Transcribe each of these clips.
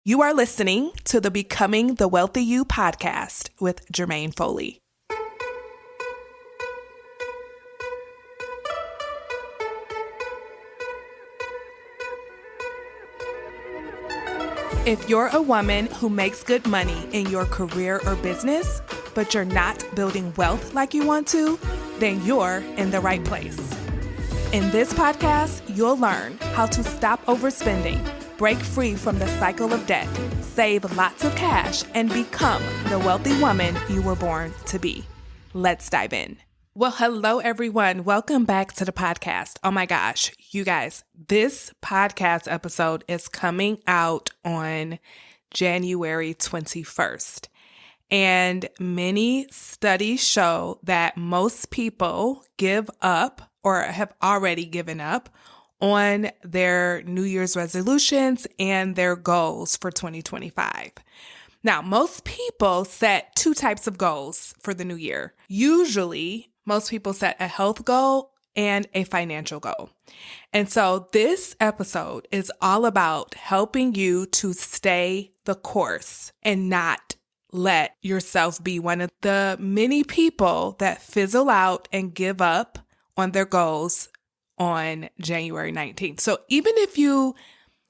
You are listening to the Becoming the Wealthy You podcast with Jermaine Foley. If you're a woman who makes good money in your career or business, but you're not building wealth like you want to, then you're in the right place. In this podcast, you'll learn how to stop overspending, break free from the cycle of debt, save lots of cash, and become the wealthy woman you were born to be. Let's dive in. Well, hello, everyone. Welcome back to the podcast. Oh my gosh, you guys, this podcast episode is coming out on January 21st. And many studies show that most people give up or have already given up on their New Year's resolutions and their goals for 2025. Now, most people set two types of goals for the new year. Usually, most people set a health goal and a financial goal. And so this episode is all about helping you to stay the course and not let yourself be one of the many people that fizzle out and give up on their goals on January 19th. So even if you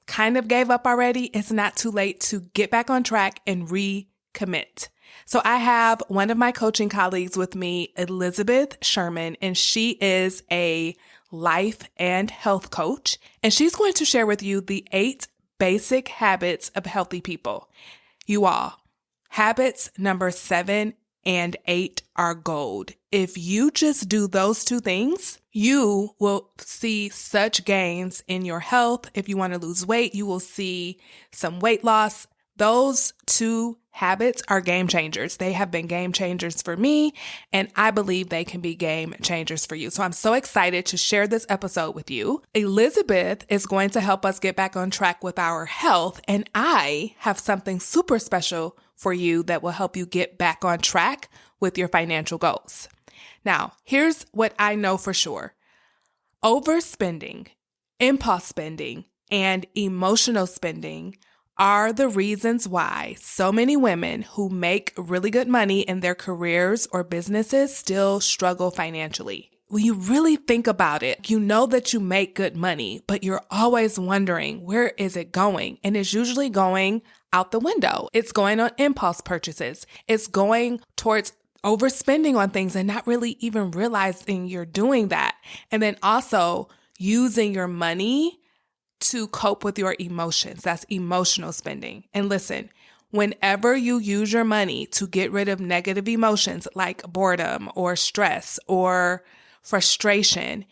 kind of gave up already, it's not too late to get back on track and recommit. So I have one of my coaching colleagues with me, Elizabeth Sherman, and she is a life and health coach. And she's going to share with you the 8 basic habits of healthy people. You all, habits number 7 and 8 are gold. If you just do those 2 things, you will see such gains in your health. If you want to lose weight, you will see some weight loss. Those 2 habits are game changers. They have been game changers for me, and I believe they can be game changers for you. So I'm so excited to share this episode with you. Elizabeth is going to help us get back on track with our health, and I have something super special for you that will help you get back on track with your financial goals. Now, here's what I know for sure. Overspending, impulse spending, and emotional spending are the reasons why so many women who make really good money in their careers or businesses still struggle financially. When you really think about it, you know that you make good money, but you're always wondering, where is it going? And it's usually going out the window. It's going on impulse purchases. It's going towards overspending on things and not really even realizing you're doing that. And then also using your money to cope with your emotions. That's emotional spending. And listen, whenever you use your money to get rid of negative emotions like boredom or stress or frustration,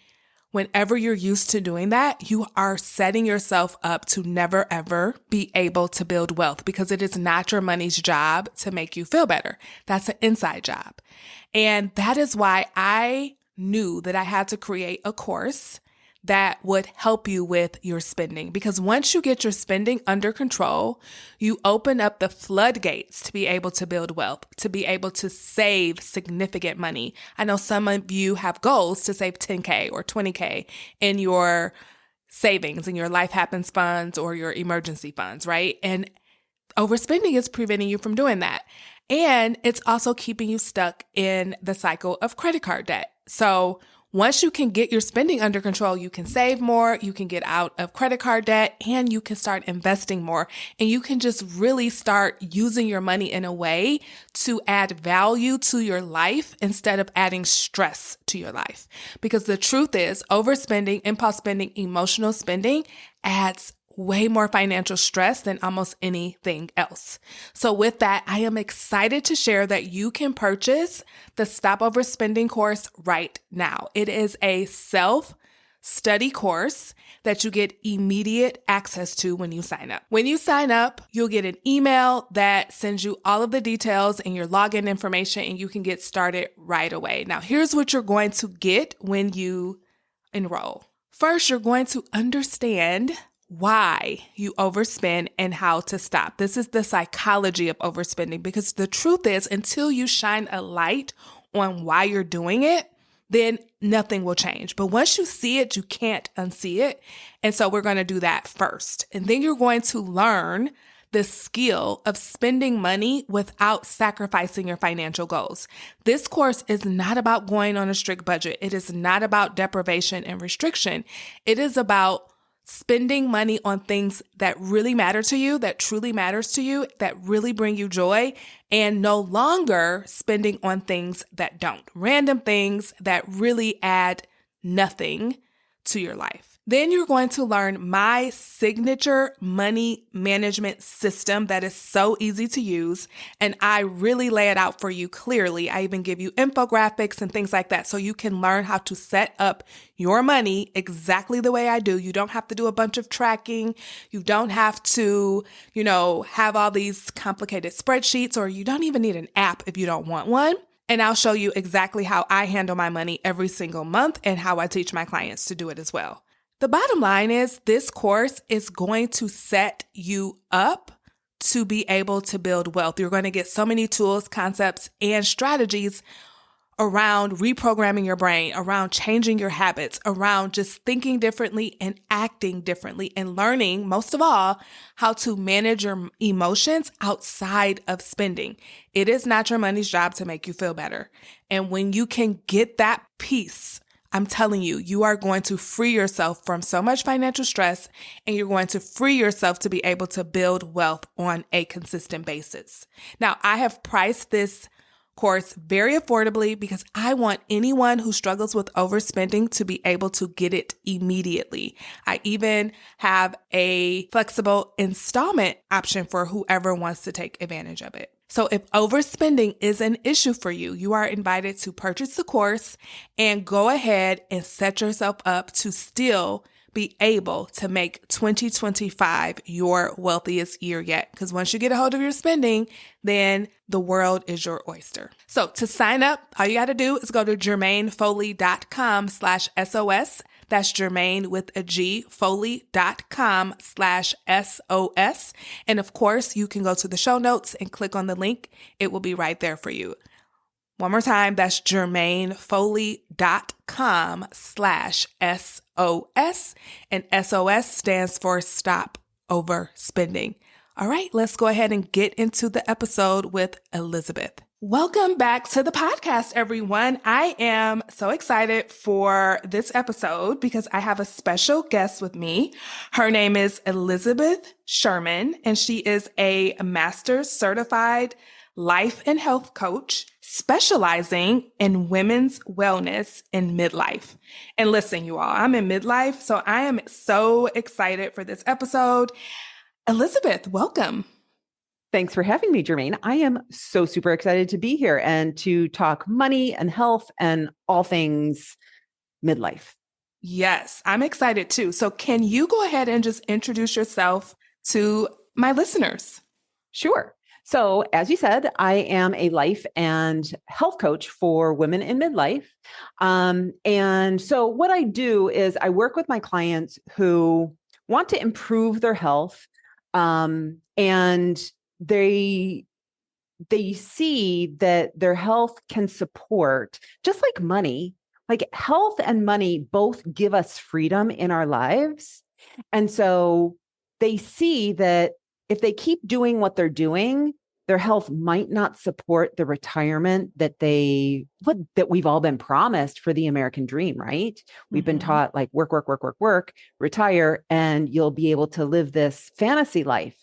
whenever you're used to doing that, you are setting yourself up to never, ever be able to build wealth because it is not your money's job to make you feel better. That's an inside job. And that is why I knew that I had to create a course that would help you with your spending. Because once you get your spending under control, you open up the floodgates to be able to build wealth, to be able to save significant money. I know some of you have goals to save 10K or 20K in your savings, in your life happens funds or your emergency funds, right? And overspending is preventing you from doing that. And it's also keeping you stuck in the cycle of credit card debt. So once you can get your spending under control, you can save more, you can get out of credit card debt, and you can start investing more. And you can just really start using your money in a way to add value to your life instead of adding stress to your life. Because the truth is, overspending, impulse spending, emotional spending adds way more financial stress than almost anything else. So with that, I am excited to share that you can purchase the Stop Overspending course right now. It is a self-study course that you get immediate access to when you sign up. When you sign up, you'll get an email that sends you all of the details and your login information, and you can get started right away. Now, here's what you're going to get when you enroll. First, you're going to understand why you overspend and how to stop. This is the psychology of overspending, because the truth is, until you shine a light on why you're doing it, then nothing will change. But once you see it, you can't unsee it. And so we're going to do that first. And then you're going to learn the skill of spending money without sacrificing your financial goals. This course is not about going on a strict budget. It is not about deprivation and restriction. It is about spending money on things that really matter to you, that truly matters to you, that really bring you joy, and no longer spending on things that don't. Random things that really add nothing to your life. Then you're going to learn my signature money management system that is so easy to use. And I really lay it out for you clearly. I even give you infographics and things like that so you can learn how to set up your money exactly the way I do. You don't have to do a bunch of tracking. You don't have to, have all these complicated spreadsheets, or you don't even need an app if you don't want one. And I'll show you exactly how I handle my money every single month and how I teach my clients to do it as well. The bottom line is this course is going to set you up to be able to build wealth. You're going to get so many tools, concepts, and strategies around reprogramming your brain, around changing your habits, around just thinking differently and acting differently, and learning, most of all, how to manage your emotions outside of spending. It is not your money's job to make you feel better. And when you can get that peace, I'm telling you, you are going to free yourself from so much financial stress, and you're going to free yourself to be able to build wealth on a consistent basis. Now, I have priced this course very affordably because I want anyone who struggles with overspending to be able to get it immediately. I even have a flexible installment option for whoever wants to take advantage of it. So if overspending is an issue for you, you are invited to purchase the course and go ahead and set yourself up to still be able to make 2025 your wealthiest year yet. Because once you get a hold of your spending, then the world is your oyster. So to sign up, all you got to do is go to jermainefoley.com/SOS. That's Jermaine with a G, Foley.com/SOS. And of course, you can go to the show notes and click on the link. It will be right there for you. One more time, that's jermainefoley.com/SOS. And SOS stands for Stop Overspending. All right, let's go ahead and get into the episode with Elizabeth. Welcome back to the podcast, everyone. I am so excited for this episode because I have a special guest with me. Her name is Elizabeth Sherman, and she is a master's certified life and health coach specializing in women's wellness in midlife. And listen, you all, I'm in midlife, so I am so excited for this episode. Elizabeth, welcome. Thanks for having me, Jermaine. I am so super excited to be here and to talk money and health and all things midlife. Yes, I'm excited too. So can you go ahead and just introduce yourself to my listeners? Sure. So as you said, I am a life and health coach for women in midlife. And so what I do is I work with my clients who want to improve their health, and they see that their health can support, just like money, like health and money both give us freedom in our lives. And so they see that if they keep doing what they're doing, their health might not support the retirement that we've all been promised for the American dream, right? We've been taught like work, retire, and you'll be able to live this fantasy life.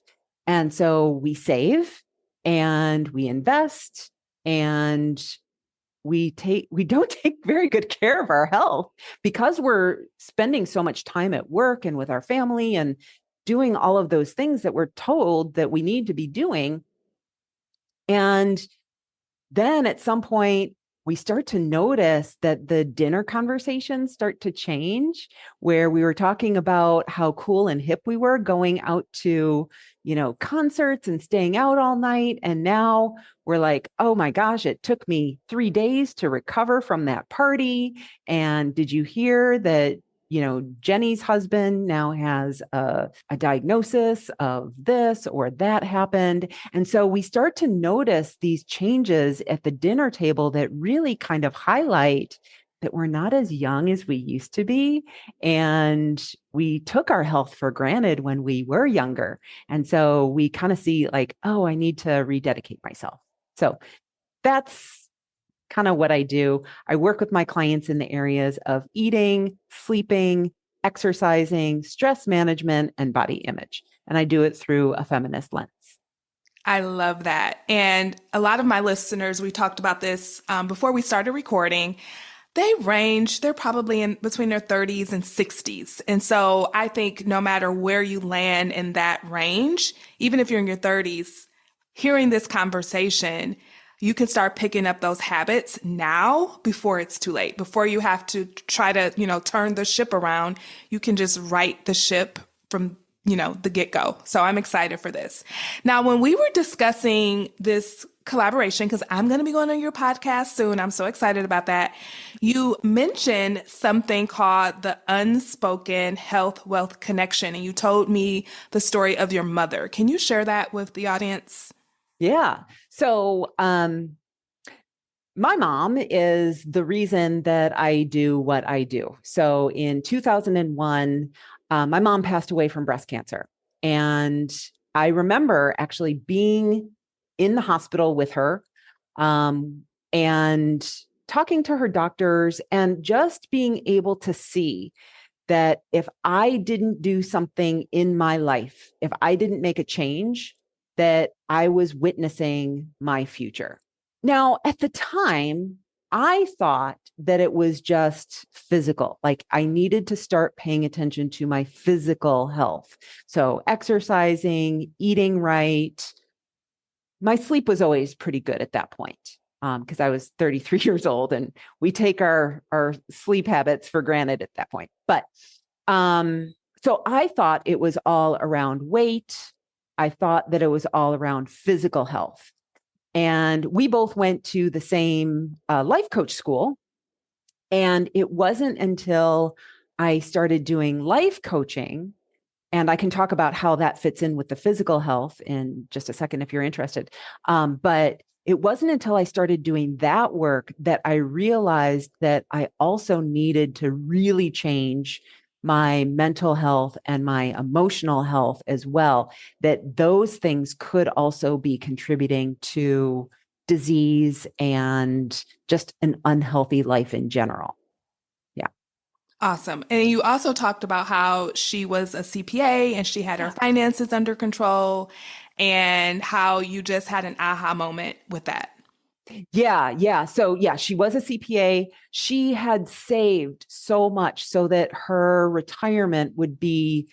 And so we save and we invest and we don't take very good care of our health because we're spending so much time at work and with our family and doing all of those things that we're told that we need to be doing. And then at some point, we start to notice that the dinner conversations start to change, where we were talking about how cool and hip we were going out to, concerts and staying out all night. And now we're like, oh my gosh, it took me 3 days to recover from that party. And did you hear that, Jenny's husband now has a diagnosis of this or that happened. And so we start to notice these changes at the dinner table that really kind of highlight that we're not as young as we used to be. And we took our health for granted when we were younger. And so we kind of see like, oh, I need to rededicate myself. So that's kind of what I do. I work with my clients in the areas of eating, sleeping, exercising, stress management, and body image. And I do it through a feminist lens. I love that. And a lot of my listeners, we talked about this before we started recording. They're probably in between their 30s and 60s. And so I think no matter where you land in that range, even if you're in your 30s, hearing this conversation, you can start picking up those habits now before it's too late. Before you have to try to, turn the ship around, you can just right the ship from the get-go. So I'm excited for this. Now, when we were discussing this collaboration, because I'm going to be going on your podcast soon, I'm so excited about that. You mentioned something called the Unspoken Health Wealth Connection, and you told me the story of your mother. Can you share that with the audience? Yeah. So, my mom is the reason that I do what I do. So in 2001, my mom passed away from breast cancer. And I remember actually being in the hospital with her and talking to her doctors and just being able to see that if I didn't do something in my life, if I didn't make a change, that I was witnessing my future. Now, at the time, I thought that it was just physical. Like I needed to start paying attention to my physical health. So exercising, eating right. My sleep was always pretty good at that point because I was 33 years old and we take our sleep habits for granted at that point. But so I thought it was all around weight. I thought that it was all around physical health. And we both went to the same life coach school. And it wasn't until I started doing life coaching, and I can talk about how that fits in with the physical health in just a second if you're interested. But it wasn't until I started doing that work that I realized that I also needed to really change my mental health and my emotional health as well, that those things could also be contributing to disease and just an unhealthy life in general. Yeah. Awesome. And you also talked about how she was a CPA and she had her finances under control and how you just had an aha moment with that. Yeah. So yeah, she was a CPA. She had saved so much so that her retirement would be,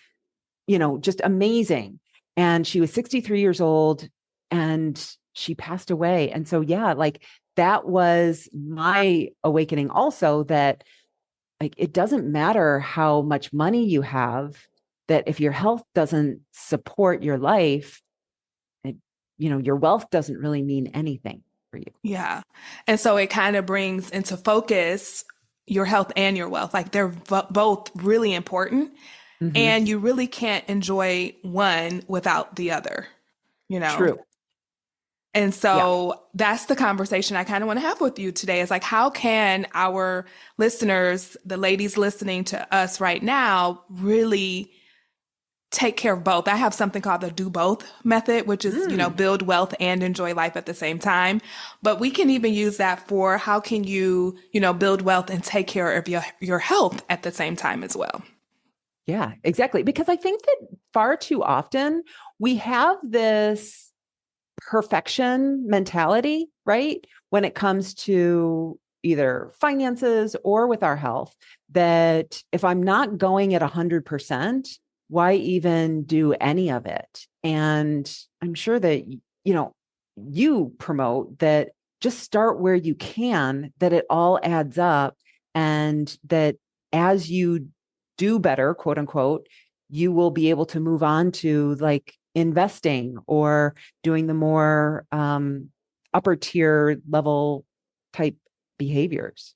just amazing. And she was 63 years old and she passed away. And so, yeah, like that was my awakening also, that like, it doesn't matter how much money you have, that if your health doesn't support your life, it, your wealth doesn't really mean anything for you. Yeah. And so it kind of brings into focus your health and your wealth. Like they're both really important. Mm-hmm. And you really can't enjoy one without the other, you know? True. And Yeah. so that's the conversation I kind of want to have with you today is like, how can our listeners, the ladies listening to us right now, really take care of both? I have something called the do both method, which is, build wealth and enjoy life at the same time. But we can even use that for how can you, build wealth and take care of your health at the same time as well. Yeah, exactly. Because I think that far too often we have this perfection mentality, right? When it comes to either finances or with our health, that if I'm not going at 100%, why even do any of it? And I'm sure that, you promote that just start where you can, that it all adds up, and that as you do better, quote unquote, you will be able to move on to like investing or doing the more upper tier level type behaviors.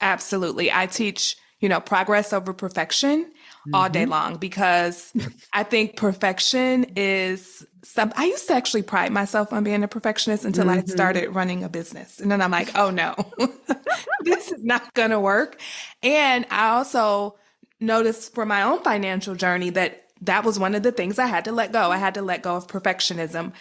Absolutely. I teach, progress over perfection all day Mm-hmm. long because I think perfection is I used to actually pride myself on being a perfectionist until I Mm-hmm. started running a business. And then I'm like, oh no, this is not going to work. And I also noticed for my own financial journey that that was one of the things I had to let go. I had to let go of perfectionism.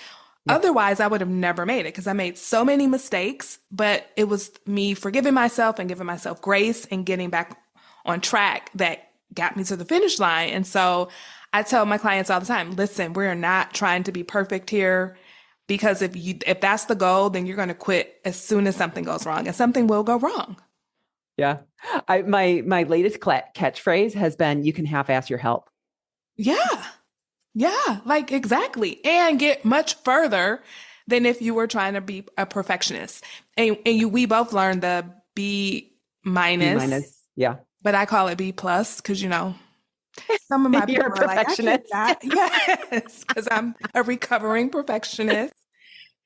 Yep. Otherwise, I would have never made it because I made so many mistakes, but it was me forgiving myself and giving myself grace and getting back on track that got me to the finish line. And so I tell my clients all the time, listen, we're not trying to be perfect here because if that's the goal, then you're going to quit as soon as something goes wrong, and something will go wrong. Yeah. My latest catchphrase has been, you can half-ass your help. Yeah. Yeah, like exactly. And get much further than if you were trying to be a perfectionist. We both learned the B B minus, minus. Yeah. but I call it B plus because, some of my You're a people are like, I can't perfectionist. that. Yes, because I'm a recovering perfectionist.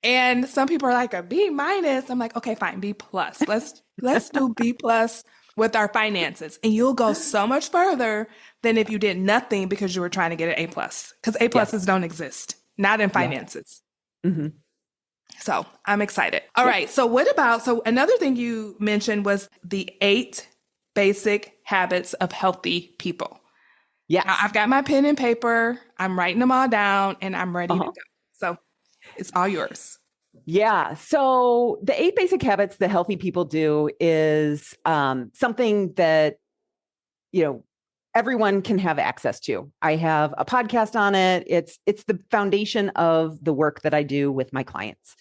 And some people are like a B minus. I'm like, okay, fine, B plus. Let's do B plus with our finances. And you'll go so much further than if you did nothing because you were trying to get an A plus. Because A Yeah. pluses don't exist, not in Yeah. finances. Mm-hmm. So I'm excited. All Yep. right. So another thing you mentioned was the 8 basic habits of healthy people. Yes. Now I've got my pen and paper. I'm writing them all down and I'm ready to Uh-huh. go. So it's all yours. Yeah. So the 8 basic habits that healthy people do is something that, everyone can have access to. I have a podcast on it. It's the foundation of the work that I do with my clients.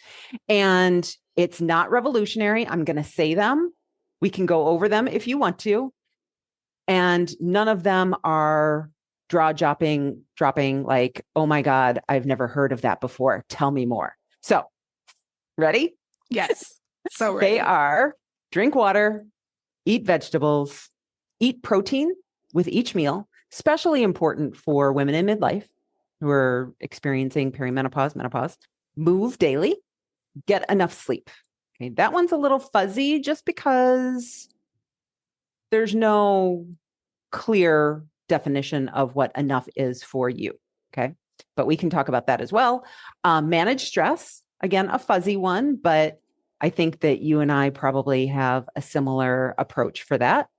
And it's not revolutionary. I'm going to say them. We can go over them if you want to. And none of them are dropping like, oh my God, I've never heard of that before. Tell me more. So, ready? Yes. So They ready. are: drink water, eat vegetables, eat protein with each meal, especially important for women in midlife who are experiencing perimenopause, menopause. Move daily, get enough sleep. Okay, that one's a little fuzzy just because there's no clear definition of what enough is for you. Okay, but we can talk about that as well. Manage stress, again, a fuzzy one, but I think that you and I probably have a similar approach for that.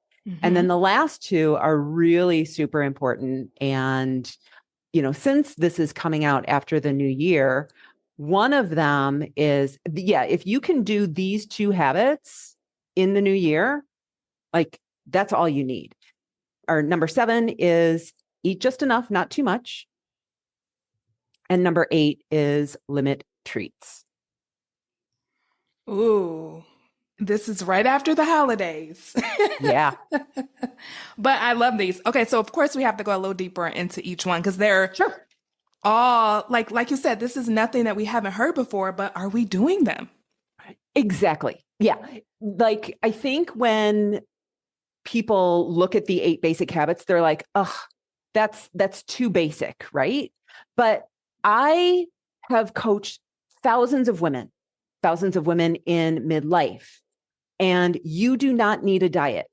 And then Mm-hmm. the last 2 are really super important. And, since this is coming out after the new year, one of them is, if you can do these 2 habits in the new year, like that's all you need. Our number 7 is eat just enough, not too much. And number 8 is limit treats. Ooh, this is right after the holidays. Yeah, But I love these. Okay, so of course we have to go a little deeper into each one because they're sure. all like you said, this is nothing that we haven't heard before, but are we doing them? Exactly. Yeah. Like I think when people look at the 8 basic habits, they're like, oh, that's too basic, right? But I have coached thousands of women in midlife, and you do not need a diet.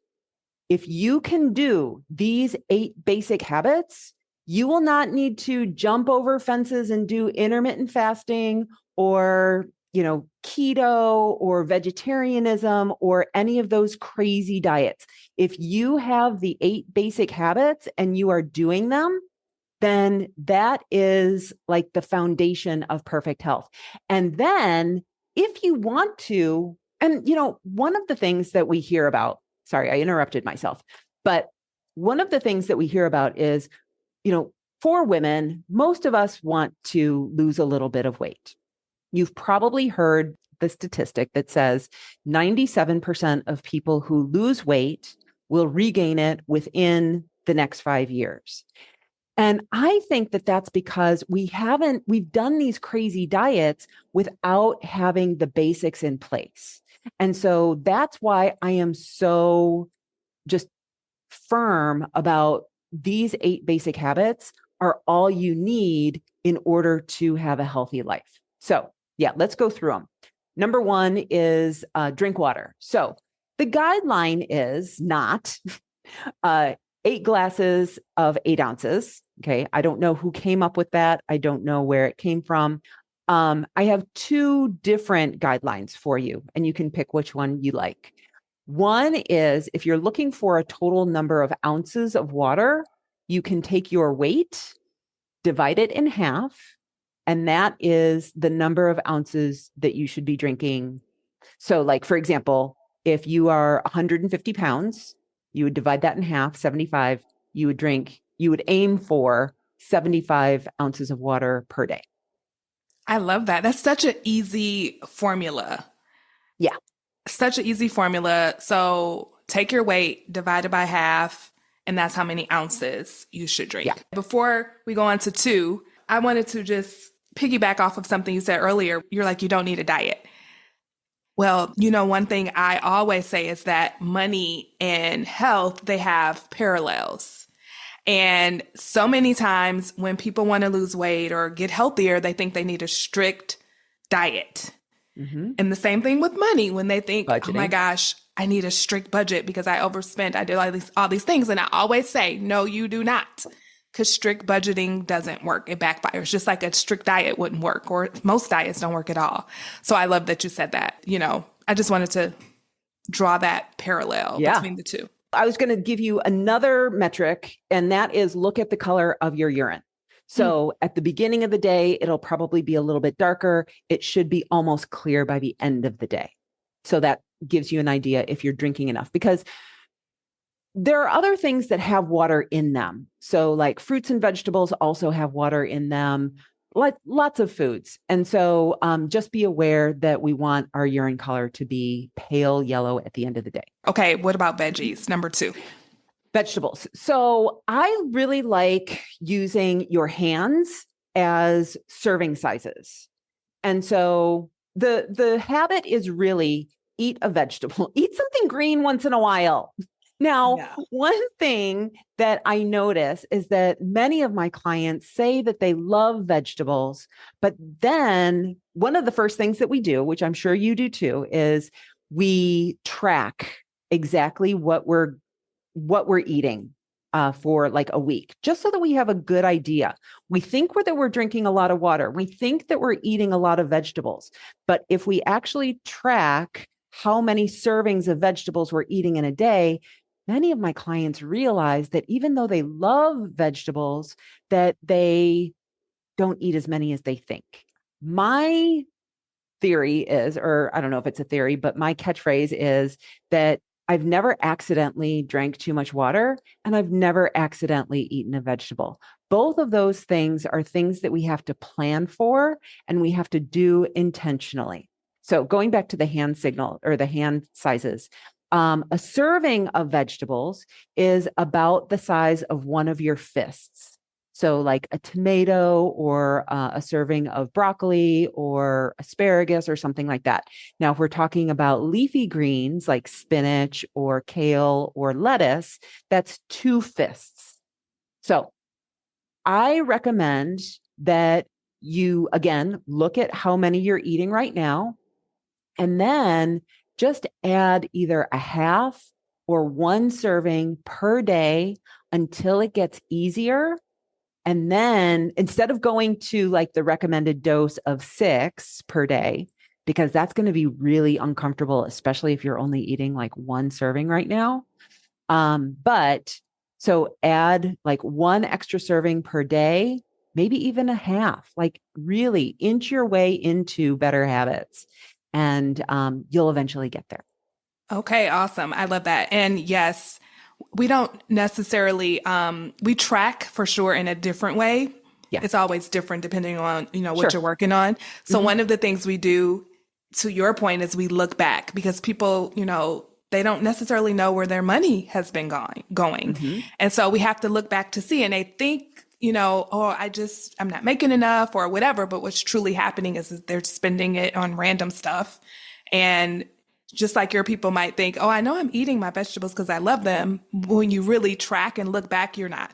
If you can do these 8 basic habits, you will not need to jump over fences and do intermittent fasting or, keto or vegetarianism or any of those crazy diets. If you have the 8 basic habits and you are doing them, then that is like the foundation of perfect health. And then if you want to, and one of the things that we hear about, sorry, I interrupted myself, but one of the things that we hear about is, for women, most of us want to lose a little bit of weight. You've probably heard the statistic that says 97% of people who lose weight will regain it within the next 5 years. And I think that that's because we've done these crazy diets without having the basics in place. And so that's why I am so just firm about these 8 basic habits are all you need in order to have a healthy life. So yeah, let's go through them. Number 1 is drink water. So the guideline is not 8 glasses of 8 ounces. Okay. I don't know who came up with that. I don't know where it came from. I have 2 different guidelines for you, and you can pick which one you like. One is if you're looking for a total number of ounces of water, you can take your weight, divide it in half, and that is the number of ounces that you should be drinking. So, like, for example, if you are 150 pounds, you would divide that in half, 75. You would aim for 75 ounces of water per day. I love that. That's such an easy formula. Yeah. Such an easy formula. So take your weight, divide it by half, and that's how many ounces you should drink. Yeah. Before we go on to two, I wanted to just piggyback off of something you said earlier. You're like, you don't need a diet. Well, one thing I always say is that money and health, they have parallels. And so many times when people want to lose weight or get healthier, they think they need a strict diet. Mm-hmm. And the same thing with money when they think, Budgeting. Oh my gosh, I need a strict budget because I overspent. I did all these things. And I always say, no, you do not. Because strict budgeting doesn't work. It backfires. Just like a strict diet wouldn't work, or most diets don't work at all. So I love that you said that. I just wanted to draw that parallel between the two. I was going to give you another metric, and that is look at the color of your urine. So at the beginning of the day, it'll probably be a little bit darker. It should be almost clear by the end of the day. So that gives you an idea if you're drinking enough, because there are other things that have water in them. So like fruits and vegetables also have water in them, like lots of foods. And so just be aware that we want our urine color to be pale yellow at the end of the day. Okay, what about veggies? Number two. Vegetables. So I really like using your hands as serving sizes. And so the habit is really eat a vegetable, eat something green once in a while. Now, one thing that I notice is that many of my clients say that they love vegetables, but then one of the first things that we do, which I'm sure you do too, is we track exactly what we're eating for like a week, just so that we have a good idea. We think that we're drinking a lot of water. We think that we're eating a lot of vegetables. But if we actually track how many servings of vegetables we're eating in a day, many of my clients realize that even though they love vegetables, that they don't eat as many as they think. My theory is, or I don't know if it's a theory, but my catchphrase is that I've never accidentally drank too much water, and I've never accidentally eaten a vegetable. Both of those things are things that we have to plan for and we have to do intentionally. So going back to the hand signal or the hand sizes, a serving of vegetables is about the size of one of your fists. So like a tomato or a serving of broccoli or asparagus or something like that. Now, if we're talking about leafy greens like spinach or kale or lettuce, that's 2 fists. So I recommend that you, again, look at how many you're eating right now, and then just add either a half or 1 serving per day until it gets easier. And then instead of going to like the recommended dose of 6 per day, because that's going to be really uncomfortable, especially if you're only eating like 1 serving right now. But so add like 1 extra serving per day, maybe even a half, like really inch your way into better habits. And you'll eventually get there. Okay, awesome. I love that. And yes, we don't necessarily, we track for sure in a different way. Yeah. It's always different depending on, what you're working on. So one of the things we do, to your point, is we look back, because people, they don't necessarily know where their money has been going. And so we have to look back to see, and they think, I'm not making enough or whatever. But what's truly happening is they're spending it on random stuff. And just like your people might think, oh, I know I'm eating my vegetables because I love them. When you really track and look back, you're not.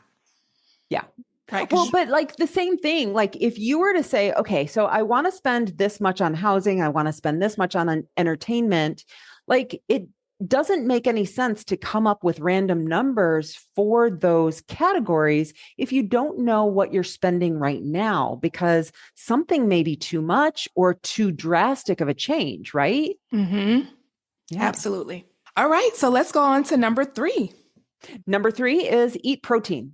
Yeah. Right. Well, but like the same thing, like if you were to say, okay, so I want to spend this much on housing, I want to spend this much on entertainment, like it doesn't make any sense to come up with random numbers for those categories if you don't know what you're spending right now, because something may be too much or too drastic of a change, right? Mm-hmm. Yeah. Absolutely. All right, so let's go on to number 3. Number 3 is eat protein.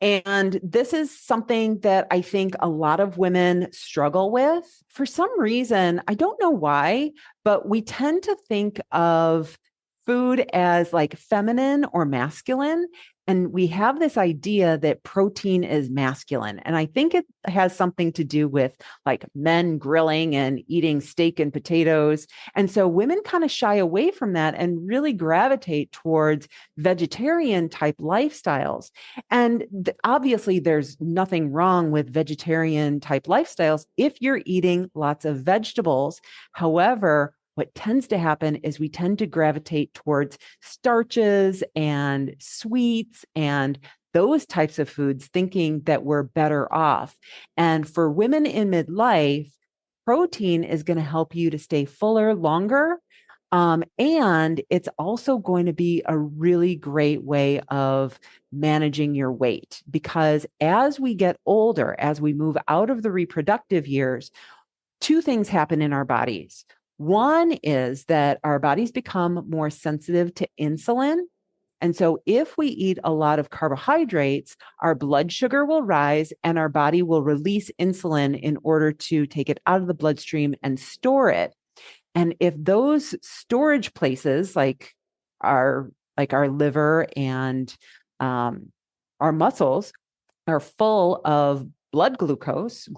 And this is something that I think a lot of women struggle with. For some reason, I don't know why, but we tend to think of food as like feminine or masculine. And we have this idea that protein is masculine. And I think it has something to do with like men grilling and eating steak and potatoes. And so women kind of shy away from that and really gravitate towards vegetarian type lifestyles. And obviously, there's nothing wrong with vegetarian type lifestyles if you're eating lots of vegetables. However, what tends to happen is we tend to gravitate towards starches and sweets and those types of foods, thinking that we're better off. And for women in midlife, protein is going to help you to stay fuller longer. And it's also going to be a really great way of managing your weight, because as we get older, as we move out of the reproductive years, 2 things happen in our bodies. One is that our bodies become more sensitive to insulin. And so if we eat a lot of carbohydrates, our blood sugar will rise and our body will release insulin in order to take it out of the bloodstream and store it. And if those storage places, our liver and our muscles, are full of blood glucose,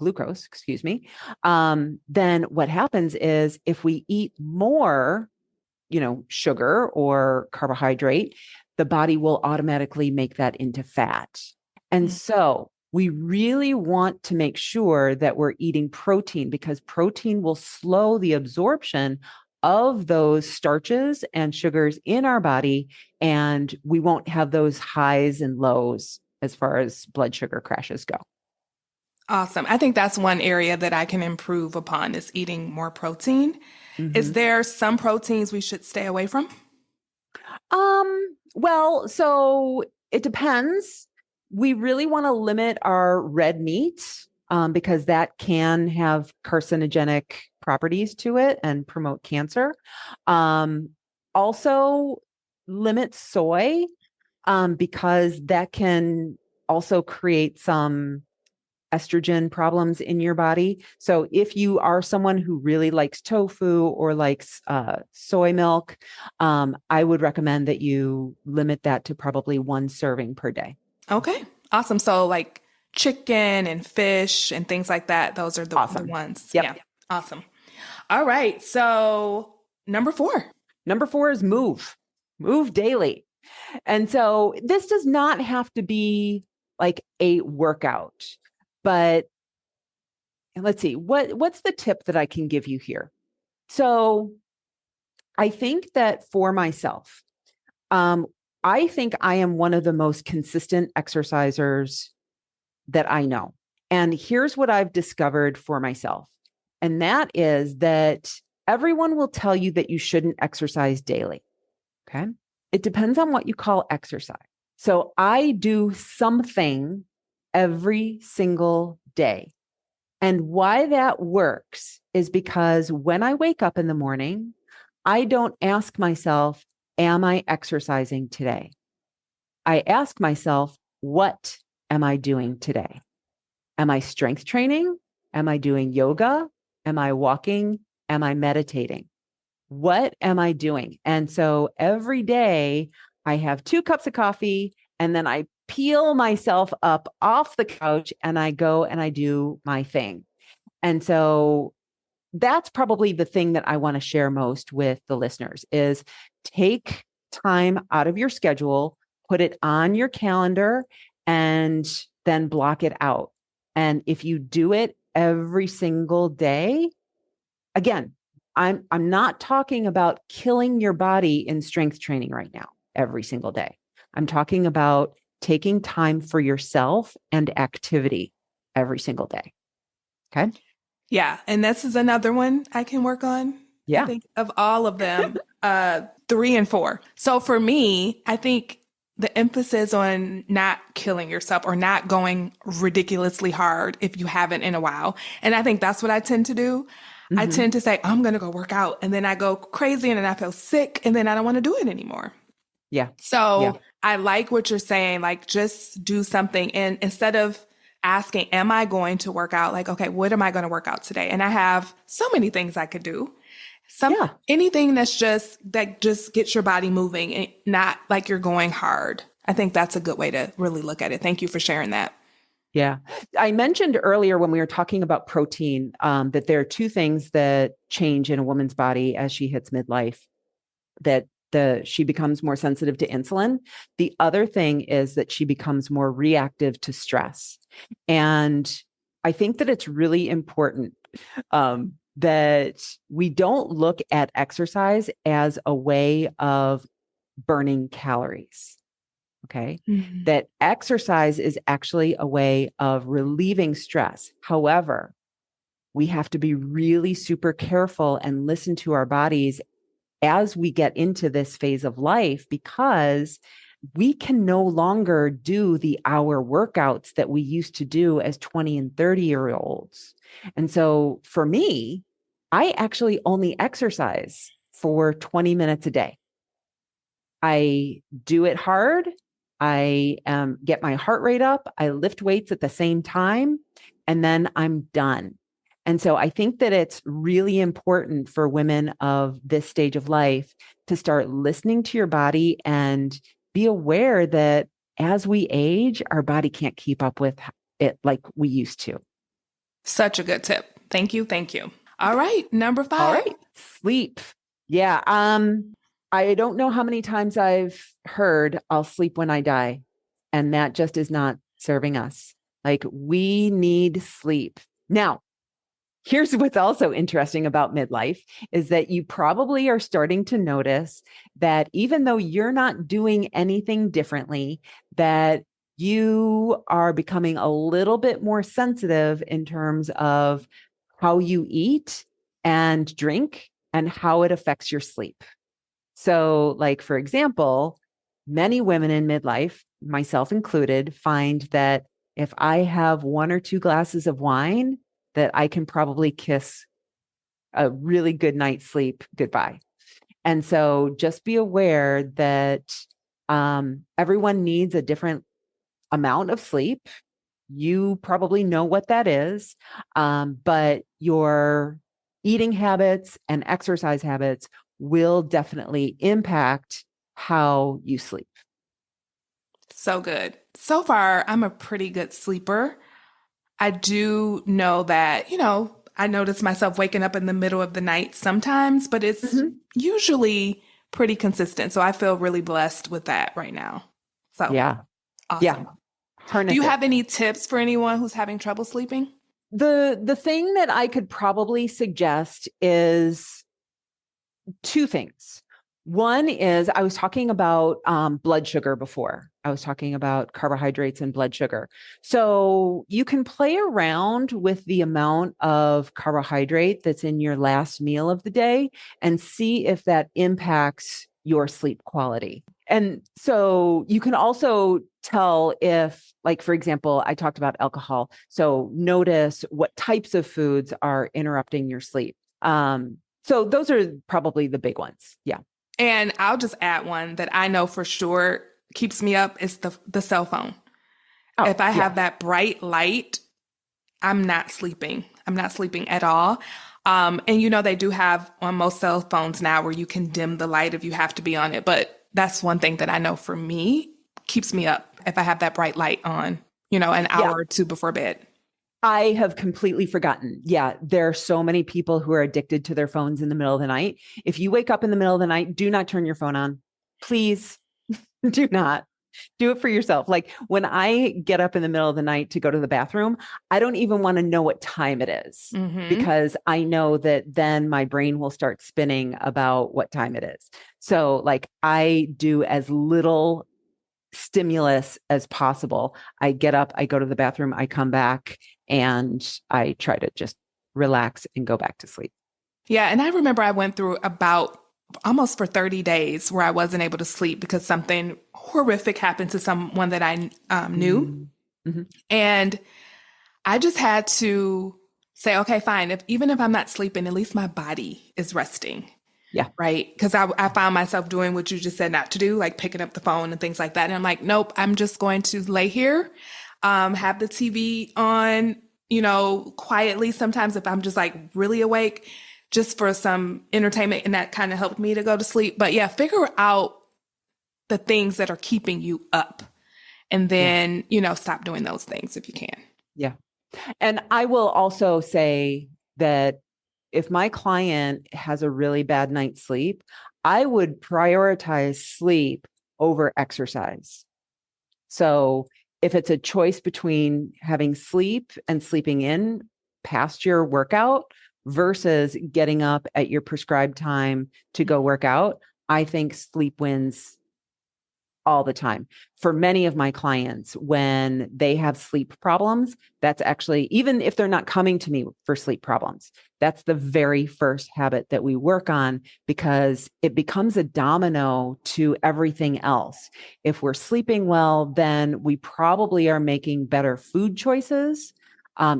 excuse me, then what happens is if we eat more, sugar or carbohydrate, the body will automatically make that into fat. And so we really want to make sure that we're eating protein, because protein will slow the absorption of those starches and sugars in our body, and we won't have those highs and lows as far as blood sugar crashes go. Awesome. I think that's one area that I can improve upon is eating more protein. Is there some proteins we should stay away from? Well, so it depends. We really want to limit our red meat because that can have carcinogenic properties to it and promote cancer. Also, limit soy because that can also create some estrogen problems in your body. So if you are someone who really likes tofu or likes soy milk, I would recommend that you limit that to probably 1 serving per day. Okay, awesome. So like chicken and fish and things like that, those are the ones. Yep. Yeah, awesome. All right, so number 4. Number 4 is move daily. And so this does not have to be like a workout, but let's see, what's the tip that I can give you here? So I think that for myself, I think I am one of the most consistent exercisers that I know. And here's what I've discovered for myself. And that is that everyone will tell you that you shouldn't exercise daily. Okay. It depends on what you call exercise. So I do something every single day. And why that works is because when I wake up in the morning, I don't ask myself, am I exercising today? I ask myself, what am I doing today? Am I strength training? Am I doing yoga? Am I walking? Am I meditating? What am I doing? And so every day I have 2 cups of coffee and then I peel myself up off the couch and I go and I do my thing. And so that's probably the thing that I want to share most with the listeners is take time out of your schedule, put it on your calendar, and then block it out. And if you do it every single day, again, I'm not talking about killing your body in strength training right now, every single day. I'm talking about taking time for yourself and activity every single day. Okay. Yeah. And this is another one I can work on. Yeah. I think of all of them, 3 and 4. So for me, I think the emphasis on not killing yourself or not going ridiculously hard if you haven't in a while. And I think that's what I tend to do. I Mm-hmm. tend to say, I'm going to go work out. And then I go crazy and then I feel sick and then I don't want to do it anymore. Yeah. Yeah. So I like what you're saying, like just do something. And instead of asking, am I going to work out? Like, okay, what am I going to work out today? And I have so many things I could do. Yeah. Anything that just gets your body moving and not like you're going hard. I think that's a good way to really look at it. Thank you for sharing that. Yeah. I mentioned earlier when we were talking about protein, that there are two things that change in a woman's body as she hits midlife, that she becomes more sensitive to insulin. The other thing is that she becomes more reactive to stress. And I think that it's really important that we don't look at exercise as a way of burning calories. Okay. Mm-hmm. That exercise is actually a way of relieving stress. However, we have to be really super careful and listen to our bodies as we get into this phase of life, because we can no longer do the hour workouts that we used to do as 20 and 30-year-olds. And so for me, I actually only exercise for 20 minutes a day. I do it hard. I get my heart rate up. I lift weights at the same time, and then I'm done. And so I think that it's really important for women of this stage of life to start listening to your body and be aware that as we age, our body can't keep up with it like we used to. Such a good tip. Thank you. Thank you. All right. Number 5. All right. Sleep. Yeah. I don't know how many times I've heard I'll sleep when I die. And that just is not serving us. Like, we need sleep. Now, here's what's also interesting about midlife is that you probably are starting to notice that even though you're not doing anything differently, that you are becoming a little bit more sensitive in terms of how you eat and drink and how it affects your sleep. So, like, for example, many women in midlife, myself included, find that if I have 1 or 2 glasses of wine, that I can probably kiss a really good night's sleep goodbye. And so just be aware that everyone needs a different amount of sleep. You probably know what that is, but your eating habits and exercise habits will definitely impact how you sleep. So good. So far, I'm a pretty good sleeper. I do know that, I notice myself waking up in the middle of the night sometimes, but it's Mhm. usually pretty consistent. So I feel really blessed with that right now. So Yeah. Yeah. awesome. Do Harness you it. have any tips for anyone who's having trouble sleeping? The thing that I could probably suggest is two things. One is, I was talking about blood sugar before. I was talking about carbohydrates and blood sugar. So you can play around with the amount of carbohydrate that's in your last meal of the day and see if that impacts your sleep quality. And so you can also tell if, like, for example, I talked about alcohol. So notice what types of foods are interrupting your sleep. So those are probably the big ones. Yeah. And I'll just add one that I know for sure keeps me up is the cell phone. Oh, If I yeah. have that bright light, I'm not sleeping. I'm not sleeping at all. And they do have on most cell phones now where you can dim the light if you have to be on it. But that's one thing that I know for me keeps me up if I have that bright light on, an Yeah. hour or two before bed. I have completely forgotten. Yeah, there are so many people who are addicted to their phones in the middle of the night. If you wake up in the middle of the night, do not turn your phone on. Please do not. Do it for yourself. Like, when I get up in the middle of the night to go to the bathroom, I don't even want to know what time it is, Mm-hmm. because I know that then my brain will start spinning about what time it is. So, like, I do as little stimulus as possible. I get up, I go to the bathroom, I come back, and I try to just relax and go back to sleep. Yeah. And I remember I went through about almost for 30 days where I wasn't able to sleep because something horrific happened to someone that I knew. Mm-hmm. And I just had to say, okay, fine. Even if I'm not sleeping, at least my body is resting. Yeah. Right. Because I found myself doing what you just said not to do, like picking up the phone and things like that. And I'm like, nope, I'm just going to lay here, have the TV on, quietly. Sometimes if I'm just like really awake, just for some entertainment. And that kind of helped me to go to sleep. But yeah, figure out the things that are keeping you up. And Yeah. then, stop doing those things if you can. Yeah. And I will also say that if my client has a really bad night's sleep, I would prioritize sleep over exercise. So if it's a choice between having sleep and sleeping in past your workout versus getting up at your prescribed time to go work out, I think sleep wins all the time. For many of my clients, when they have sleep problems, that's actually, even if they're not coming to me for sleep problems, that's the very first habit that we work on because it becomes a domino to everything else. If we're sleeping well, then we probably are making better food choices.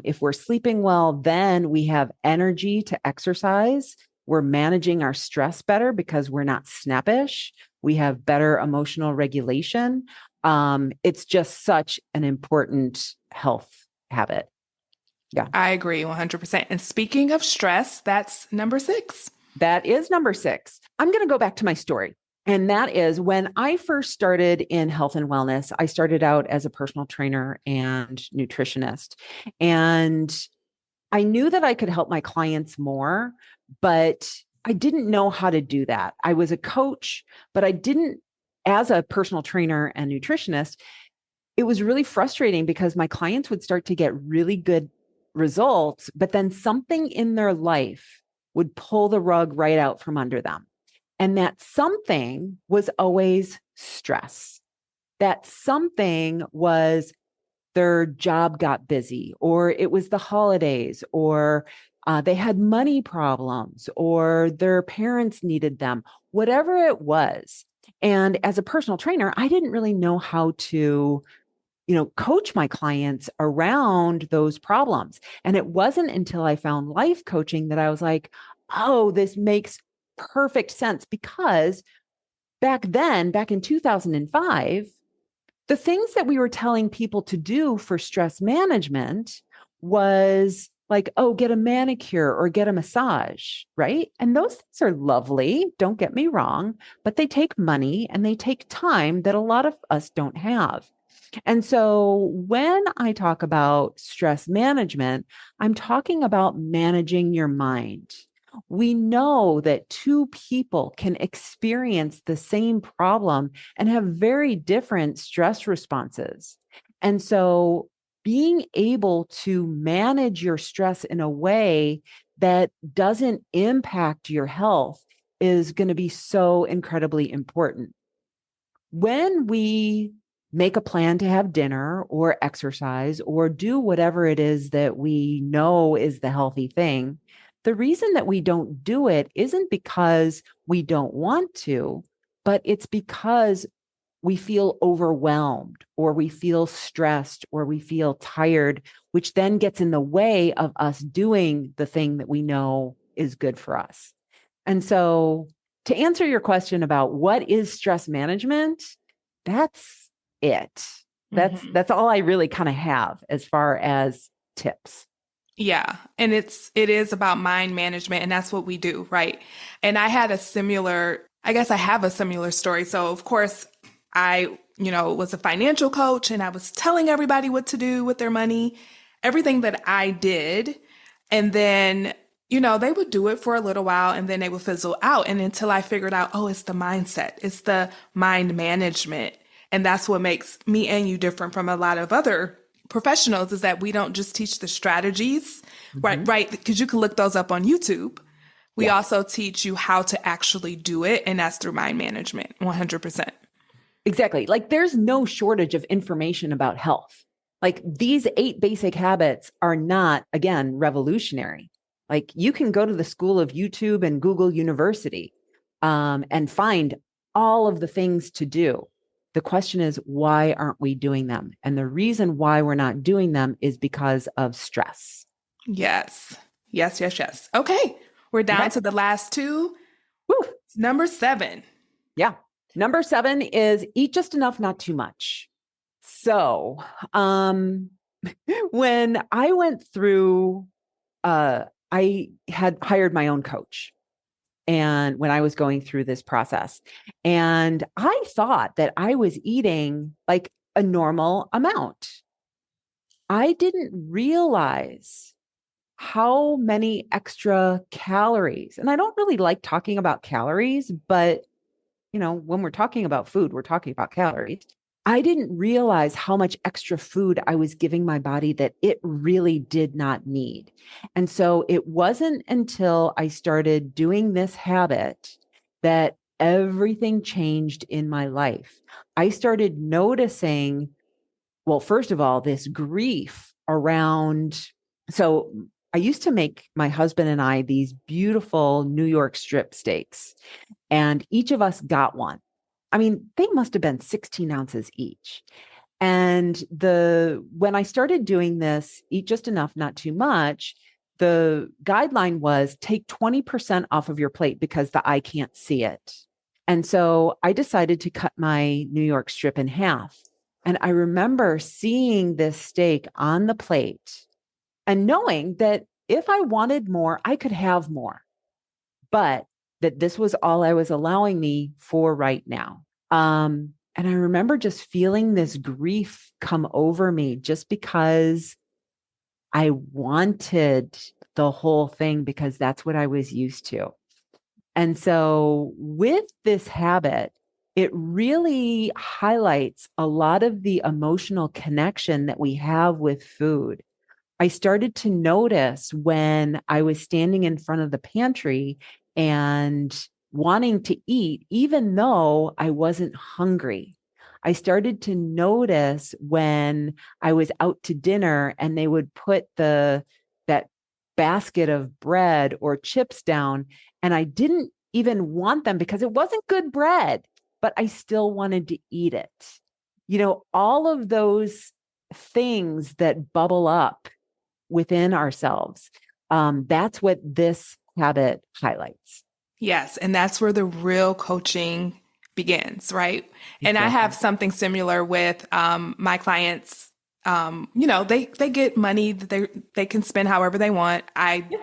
If we're sleeping well, then we have energy to exercise. We're managing our stress better because we're not snappish. We have better emotional regulation. It's just such an important health habit. Yeah. I agree 100%. And speaking of stress, that's number 6. That is number 6. I'm going to go back to my story. And that is when I first started in health and wellness, I started out as a personal trainer and nutritionist. And I knew that I could help my clients more, but I didn't know how to do that. I was a coach, but I didn't, as a personal trainer and nutritionist, it was really frustrating because my clients would start to get really good results, but then something in their life would pull the rug right out from under them. And that something was always stress. That something was their job got busy, or it was the holidays, or they had money problems, or their parents needed them, whatever it was. And as a personal trainer, I didn't really know how to, coach my clients around those problems. And it wasn't until I found life coaching that I was like, oh, this makes perfect sense because back then, back in 2005, the things that we were telling people to do for stress management was like, oh, get a manicure or get a massage, right? And those things are lovely, don't get me wrong, but they take money and they take time that a lot of us don't have. And so when I talk about stress management, I'm talking about managing your mind. We know that two people can experience the same problem and have very different stress responses. And so being able to manage your stress in a way that doesn't impact your health is going to be so incredibly important. When we make a plan to have dinner or exercise or do whatever it is that we know is the healthy thing, the reason that we don't do it isn't because we don't want to, but it's because we feel overwhelmed or we feel stressed or we feel tired, which then gets in the way of us doing the thing that we know is good for us. And so to answer your question about what is stress management, that's it. That's all I really kind of have as far as tips. Yeah. And it is about mind management, and that's what we do, right? And I have a similar story. So of course I, was a financial coach and I was telling everybody what to do with their money, everything that I did. And then, they would do it for a little while and then they would fizzle out. And until I figured out, oh, it's the mindset, it's the mind management. And that's what makes me and you different from a lot of other professionals, is that we don't just teach the strategies, right? Because you can look those up on YouTube. We also teach you how to actually do it. And that's through mind management, 100%. Exactly. Like there's no shortage of information about health. Like these 8 basic habits are not, again, revolutionary. Like you can go to the school of YouTube and Google University and find all of the things to do. The question is, why aren't we doing them? And the reason why we're not doing them is because of stress. Yes. Yes, yes, yes. Okay. We're down Okay. to the last two. Woo. Number 7. Yeah. Number 7 is eat just enough, not too much. So, when I went through, I had hired my own coach. And when I was going through this process, and I thought that I was eating like a normal amount. I didn't realize how many extra calories. And I don't really like talking about calories, but when we're talking about food, we're talking about calories. I didn't realize how much extra food I was giving my body that it really did not need. And so it wasn't until I started doing this habit that everything changed in my life. I started noticing, well, first of all, this grief around. So I used to make my husband and I these beautiful New York strip steaks, and each of us got one. I mean, they must have been 16 ounces each. And when I started doing this, eat just enough, not too much, the guideline was take 20% off of your plate because the eye can't see it. And so I decided to cut my New York strip in half. And I remember seeing this steak on the plate and knowing that if I wanted more, I could have more, but that this was all I was allowing me for right now. And I remember just feeling this grief come over me just because I wanted the whole thing because that's what I was used to. And so with this habit, it really highlights a lot of the emotional connection that we have with food. I started to notice when I was standing in front of the pantry and wanting to eat, even though I wasn't hungry. I started to notice when I was out to dinner and they would put that basket of bread or chips down, and I didn't even want them because it wasn't good bread, but I still wanted to eat it. All of those things that bubble up within ourselves. That's what this habit highlights. Yes, and that's where the real coaching begins, right? And I have Exactly. something similar with my clients. They get money that they can spend however they want. I Yeah.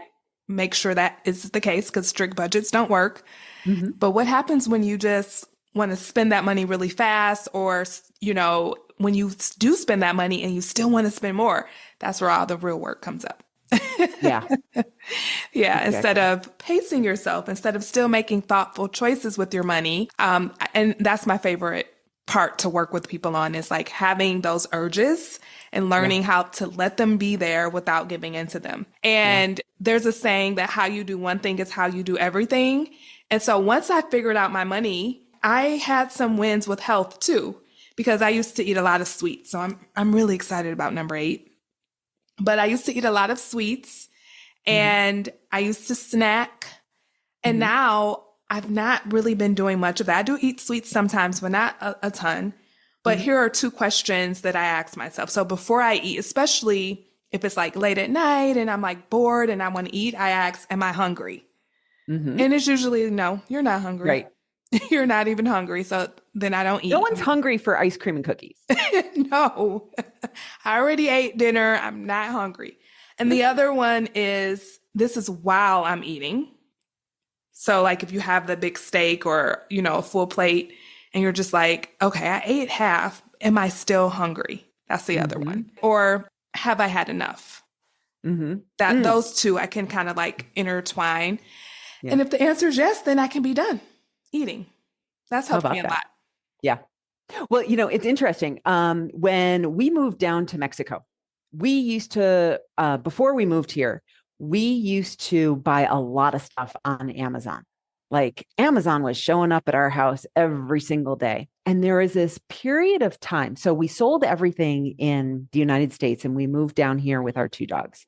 make sure that is the case because strict budgets don't work. Mm-hmm. But what happens when you just want to spend that money really fast, or when you do spend that money and you still want to spend more? That's where all the real work comes up. Yeah, Yeah, instead exactly. of pacing yourself, instead of still making thoughtful choices with your money. And that's my favorite part to work with people on, is like having those urges and Yeah, learning how to let them be there without giving into them. yeah. And there's a saying that how you do one thing is how you do everything. And so once I figured out my money, I had some wins with health too, because I used to eat a lot of sweets. So I'm really excited about number 8. But I used to eat a lot of sweets Mm-hmm. and I used to snack. And Mm-hmm. now I've not really been doing much of that. I do eat sweets sometimes, but not a ton. But Mm-hmm. here are 2 questions that I ask myself. So before I eat, especially if it's like late at night and I'm like bored and I want to eat, I ask, am I hungry? Mm-hmm. And it's usually, no, you're not hungry. Right. You're not even hungry. So then I don't No eat. one's hungry for ice cream and cookies. No, I already ate dinner. I'm not hungry. And the other one is, this is while I'm eating. So like if you have the big steak or, a full plate and you're just like, okay, I ate half. Am I still hungry? That's the other Mm-hmm. one. Or have I had enough? Mm-hmm. That Mm. those two I can kind of like intertwine. Yeah. And if the answer is yes, then I can be done eating. That's How helped me about a that? lot. Yeah. Well, it's interesting. When we moved down to Mexico, we used to, before we moved here, we used to buy a lot of stuff on Amazon. Like Amazon was showing up at our house every single day. And there was this period of time. So we sold everything in the United States and we moved down here with our 2 dogs.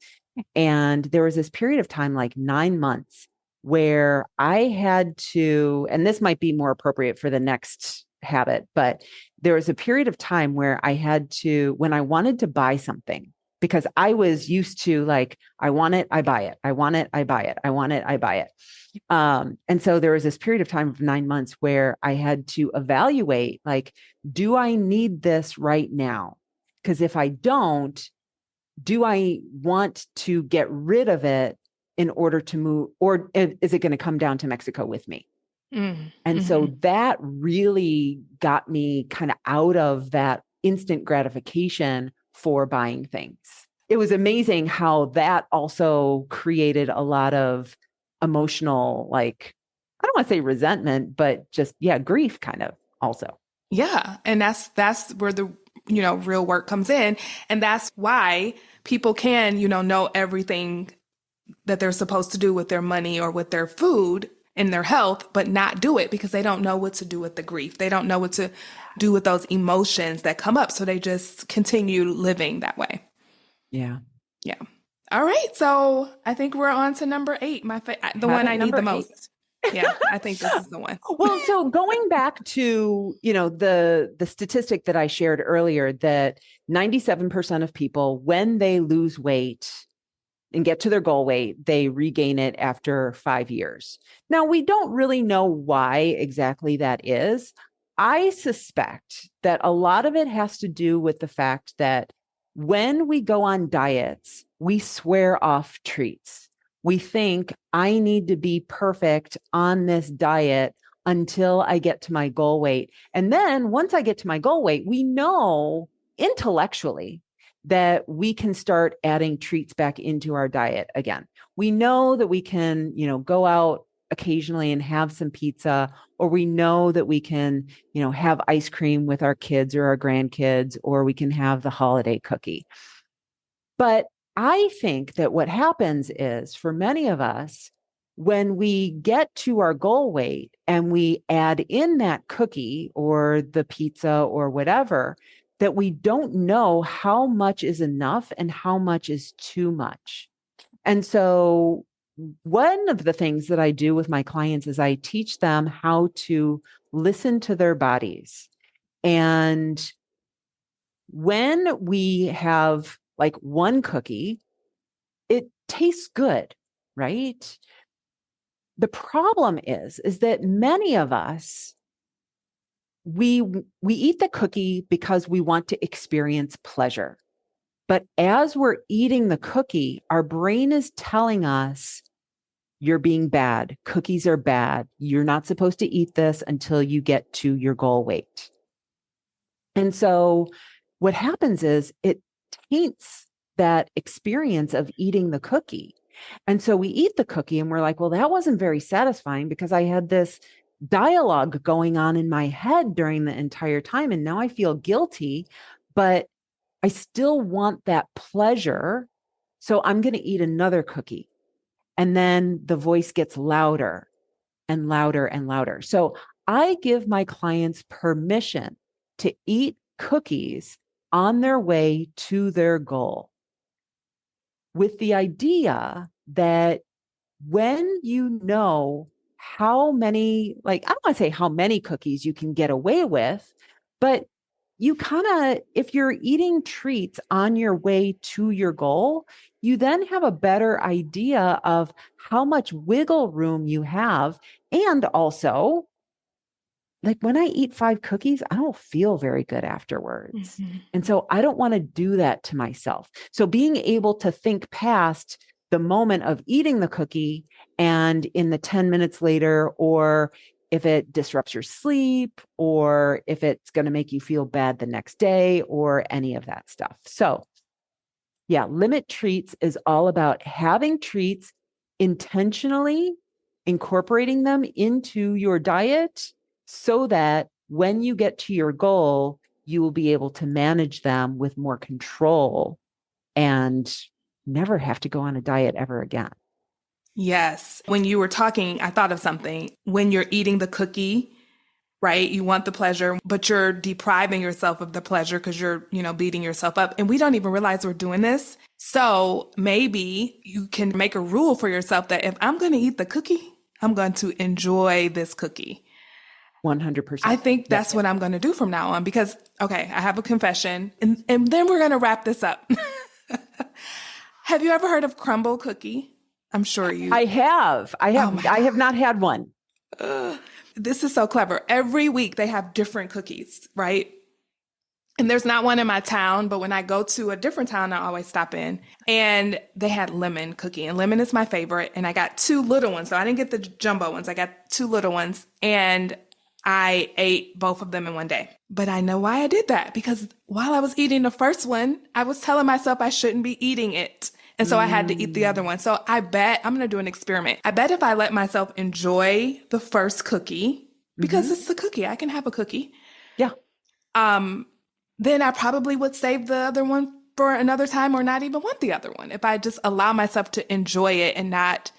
And there was this period of time, like 9 months, where I had to, and this might be more appropriate for the next habit, but there was a period of time where I had to, when I wanted to buy something, because I was used to like, I want it, I buy it. I want it, I buy it. I want it, I buy it. And so there was this period of time of 9 months where I had to evaluate, like, do I need this right now? Because if I don't, do I want to get rid of it in order to move, or is it going to come down to Mexico with me? And so that really got me kind of out of that instant gratification for buying things. It was amazing how that also created a lot of emotional, like, I don't want to say resentment, but just, yeah, grief kind of also. Yeah. And that's where the, real work comes in. And that's why people can, know everything that they're supposed to do with their money or with their food and their health, but not do it because they don't know what to do with the grief. They don't know what to do with those emotions that come up. So they just continue living that way. Yeah. Yeah. All right. So I think we're on to number 8, the one I need the most. Yeah, I think this is the one. Well, so going back to, the statistic that I shared earlier, that 97% of people, when they lose weight and get to their goal weight, they regain it after 5 years. Now, we don't really know why exactly that is. I suspect that a lot of it has to do with the fact that when we go on diets, we swear off treats. We think, I need to be perfect on this diet until I get to my goal weight. And then once I get to my goal weight, we know intellectually that we can start adding treats back into our diet again. We know that we can, go out occasionally and have some pizza, or we know that we can, have ice cream with our kids or our grandkids, or we can have the holiday cookie. But I think that what happens is, for many of us, when we get to our goal weight and we add in that cookie or the pizza or whatever, that we don't know how much is enough and how much is too much. And so one of the things that I do with my clients is I teach them how to listen to their bodies. And when we have like one cookie, it tastes good, right? The problem is that many of us, we eat the cookie because we want to experience pleasure. But as we're eating the cookie, our brain is telling us, you're being bad. Cookies are bad. You're not supposed to eat this until you get to your goal weight. And so what happens is it taints that experience of eating the cookie. And so we eat the cookie and we're like, well, that wasn't very satisfying because I had this dialogue going on in my head during the entire time. And now I feel guilty, but I still want that pleasure. So I'm going to eat another cookie. And then the voice gets louder and louder and louder. So I give my clients permission to eat cookies on their way to their goal, with the idea that when you know how many, like, I don't want to say how many cookies you can get away with, but you kind of, if you're eating treats on your way to your goal, you then have a better idea of how much wiggle room you have. And also, like, when I eat 5 cookies, I don't feel very good afterwards. And so I don't want to do that to myself. So being able to think past the moment of eating the cookie and in the 10 minutes later, or if it disrupts your sleep, or if it's going to make you feel bad the next day, or any of that stuff. So yeah, limit treats is all about having treats, intentionally incorporating them into your diet so that when you get to your goal, you will be able to manage them with more control and never have to go on a diet ever again. Yes. When you were talking, I thought of something. When you're eating the cookie, right? You want the pleasure, but you're depriving yourself of the pleasure because you're, beating yourself up. And we don't even realize we're doing this. So maybe you can make a rule for yourself that if I'm going to eat the cookie, I'm going to enjoy this cookie. 100%. I think that's what I'm going to do from now on because, okay, I have a confession and then we're going to wrap this up. Have you ever heard of crumble cookie? I'm sure you. I have. I Oh my have not had one. This is so clever. Every week they have different cookies, right? And there's not one in my town, but when I go to a different town, I always stop in. And they had lemon cookie, and lemon is my favorite. And I got 2 little ones. So I didn't get the jumbo ones. I got 2 little ones. And I ate both of them in one day. But I know why I did that, because while I was eating the first one, I was telling myself I shouldn't be eating it. And so I had to eat the other one. So I bet I'm going to do an experiment. I bet if I let myself enjoy the first cookie, because it's a cookie, I can have a cookie. Yeah. Then I probably would save the other one for another time, or not even want the other one, if I just allow myself to enjoy it and not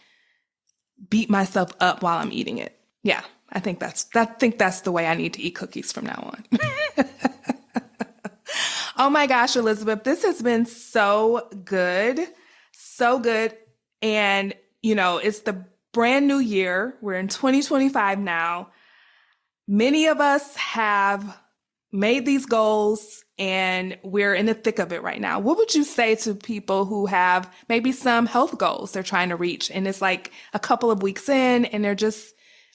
beat myself up while I'm eating it. Yeah, I think that's the way I need to eat cookies from now on. Oh my gosh, Elizabeth, this has been so good. So good. And, it's the brand new year. We're in 2025 now. Many of us have made these goals and we're in the thick of it right now. What would you say to people who have maybe some health goals they're trying to reach, and it's like a couple of weeks in and they're just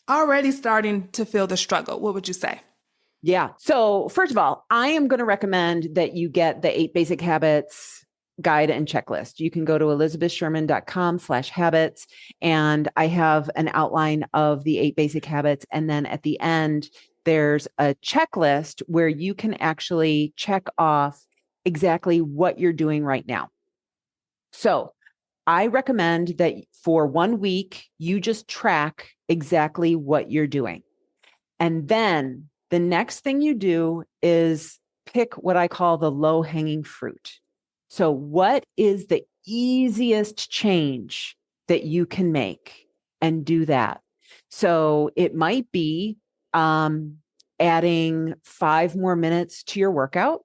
already starting to feel the struggle? What would you say? Yeah. So first of all, I am going to recommend that you get the 8 Basic Habits guide and checklist. You can go to elizabethsherman.com/habits. And I have an outline of the 8 basic habits. And then at the end, there's a checklist where you can actually check off exactly what you're doing right now. So I recommend that for 1 week, you just track exactly what you're doing. And then the next thing you do is pick what I call the low-hanging fruit. So what is the easiest change that you can make, and do that? So it might be adding 5 more minutes to your workout.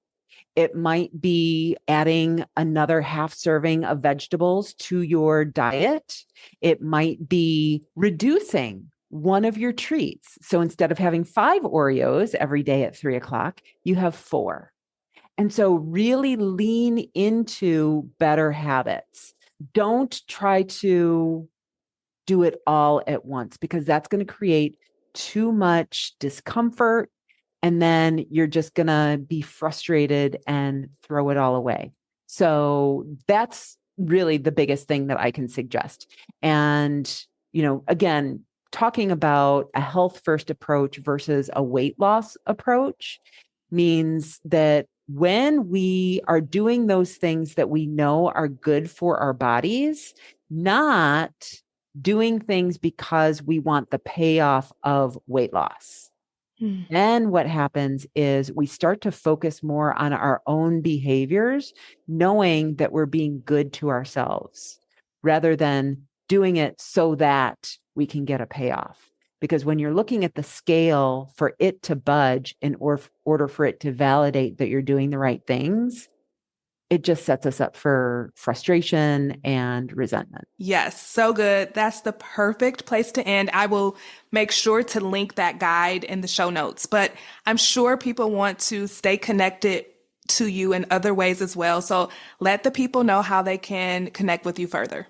It might be adding another half serving of vegetables to your diet. It might be reducing one of your treats. So instead of having 5 Oreos every day at 3:00, you have 4. And so really lean into better habits. Don't try to do it all at once, because that's going to create too much discomfort. And then you're just going to be frustrated and throw it all away. So that's really the biggest thing that I can suggest. And, again, talking about a health first approach versus a weight loss approach means that when we are doing those things that we know are good for our bodies, not doing things because we want the payoff of weight loss. Then what happens is we start to focus more on our own behaviors, knowing that we're being good to ourselves, rather than doing it so that we can get a payoff. Because when you're looking at the scale for it to budge in order for it to validate that you're doing the right things, it just sets us up for frustration and resentment. Yes, so good. That's the perfect place to end. I will make sure to link that guide in the show notes, but I'm sure people want to stay connected to you in other ways as well. So let the people know how they can connect with you further.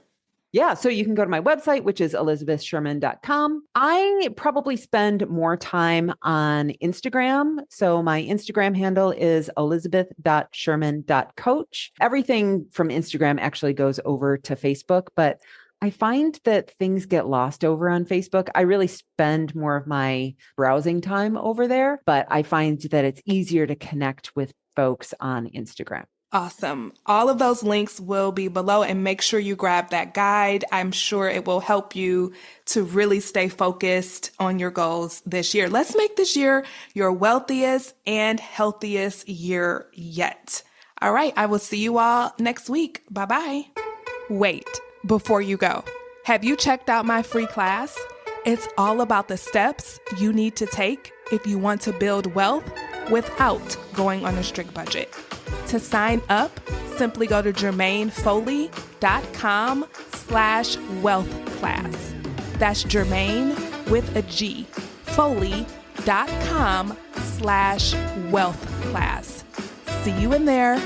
Yeah. So you can go to my website, which is elizabethsherman.com. I probably spend more time on Instagram. So my Instagram handle is elizabeth.sherman.coach. Everything from Instagram actually goes over to Facebook, but I find that things get lost over on Facebook. I really spend more of my browsing time over there, but I find that it's easier to connect with folks on Instagram. Awesome. All of those links will be below, and make sure you grab that guide. I'm sure it will help you to really stay focused on your goals this year. Let's make this year your wealthiest and healthiest year yet. All right. I will see you all next week. Bye-bye. Wait, before you go, have you checked out my free class? It's all about the steps you need to take if you want to build wealth without going on a strict budget. To sign up, simply go to jermainfoley.com/wealth class. That's Jermaine with a G, foley.com/wealth class. See you in there.